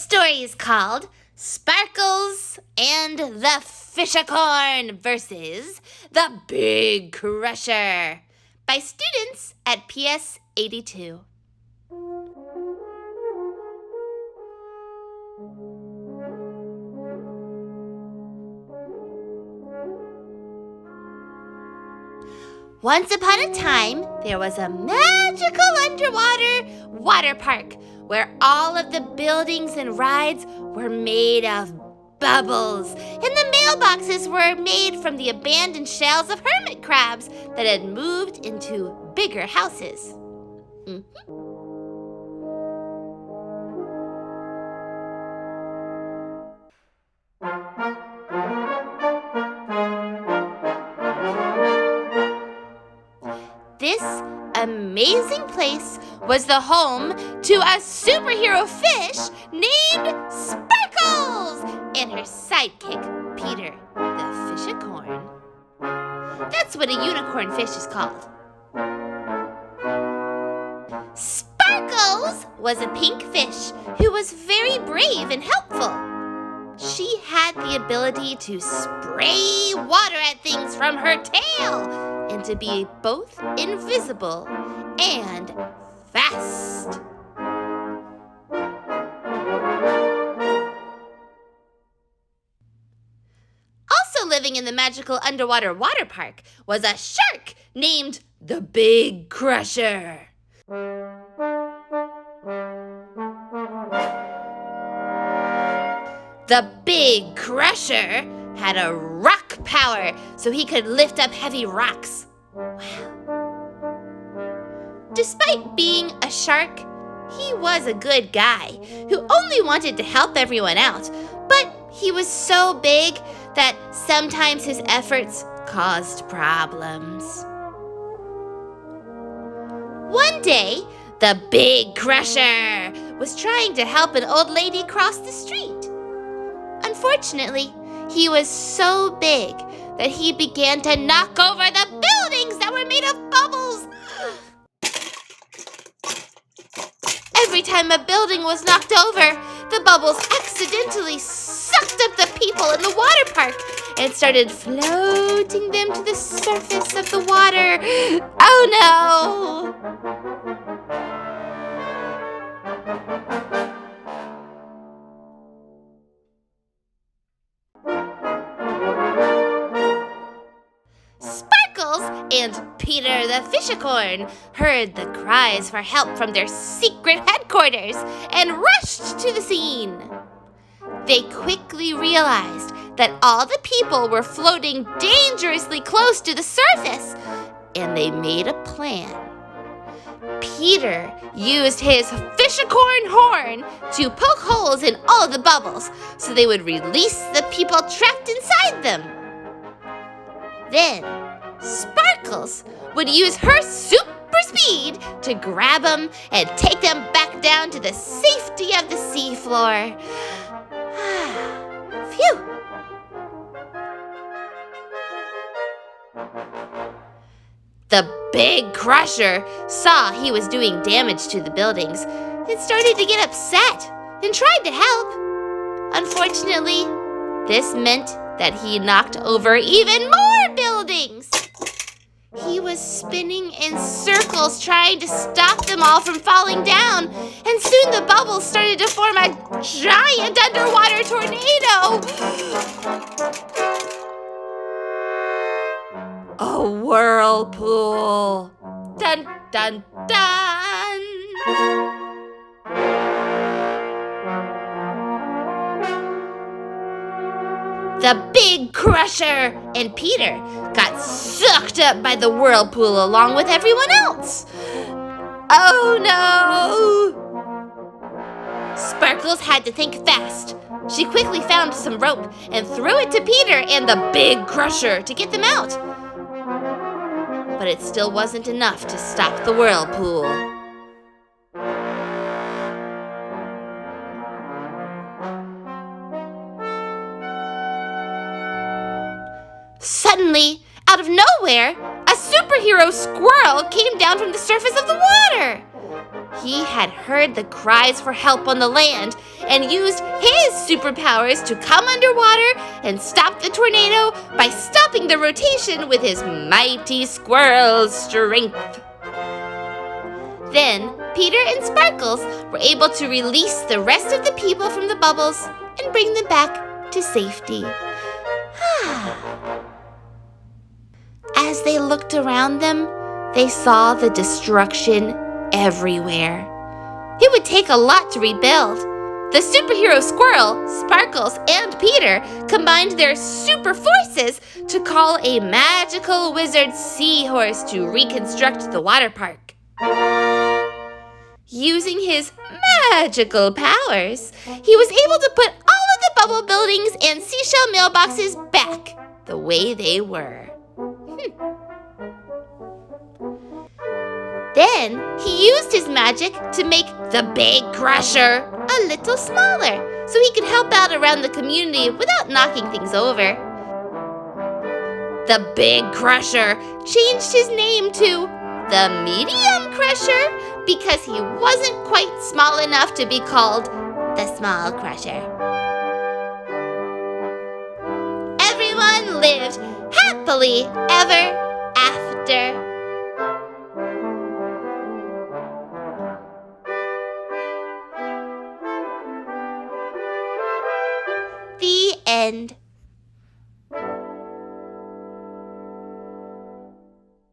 story is called Sparkles and the Fishacorn versus the Big Crusher by students at PS 82. Once upon a time, there was a magical underwater water park where all of the buildings and rides were made of bubbles, and the mailboxes were made from the abandoned shells of hermit crabs that had moved into bigger houses. This amazing place was the home to a superhero fish named Sparkles and her sidekick, Peter the Fishacorn. That's what a unicorn fish is called. Sparkles was a pink fish who was very brave and helpful. She had the ability to spray water at things from her tail and to be both invisible and fast. Also living in the magical underwater water park was a shark named the Big Crusher. The Big Crusher had a rock power so he could lift up heavy rocks. Wow. Despite being a shark, he was a good guy who only wanted to help everyone out, but he was so big that sometimes his efforts caused problems. One day, the Big Crusher was trying to help an old lady cross the street. Unfortunately, he was so big that he began to knock over the buildings that were made of bubbles. Every time a building was knocked over, the bubbles accidentally sucked up the people in the water park and started floating them to the surface of the water. Oh no! And Peter the Fishacorn heard the cries for help from their secret headquarters and rushed to the scene. They quickly realized that all the people were floating dangerously close to the surface, and they made a plan. Peter used his fishacorn horn to poke holes in all the bubbles so they would release the people trapped inside them. Then, Sparkles would use her super speed to grab them and take them back down to the safety of the seafloor. Phew! The Big Crusher saw he was doing damage to the buildings and started to get upset and tried to help. Unfortunately, this meant that he knocked over even more buildings. He was spinning in circles trying to stop them all from falling down, and soon the bubbles started to form a giant underwater tornado. A whirlpool. Dun, dun, dun. The Big Crusher and Peter got sucked up by the whirlpool along with everyone else. Oh no! Sparkles had to think fast. She quickly found some rope and threw it to Peter and the Big Crusher to get them out. But it still wasn't enough to stop the whirlpool. Suddenly, out of nowhere, a superhero squirrel came down from the surface of the water. He had heard the cries for help on the land and used his superpowers to come underwater and stop the tornado by stopping the rotation with his mighty squirrel strength. Then Peter and Sparkles were able to release the rest of the people from the bubbles and bring them back to safety. As they looked around them, they saw the destruction everywhere. It would take a lot to rebuild. The superhero squirrel, Sparkles, and Peter combined their super forces to call a magical wizard seahorse to reconstruct the water park. Using his magical powers, he was able to put all of the bubble buildings and seashell mailboxes back the way they were. Then he used his magic to make the Big Crusher a little smaller so he could help out around the community without knocking things over. The Big Crusher changed his name to the Medium Crusher because he wasn't quite small enough to be called the Small Crusher. Everyone lived happily ever after. The end.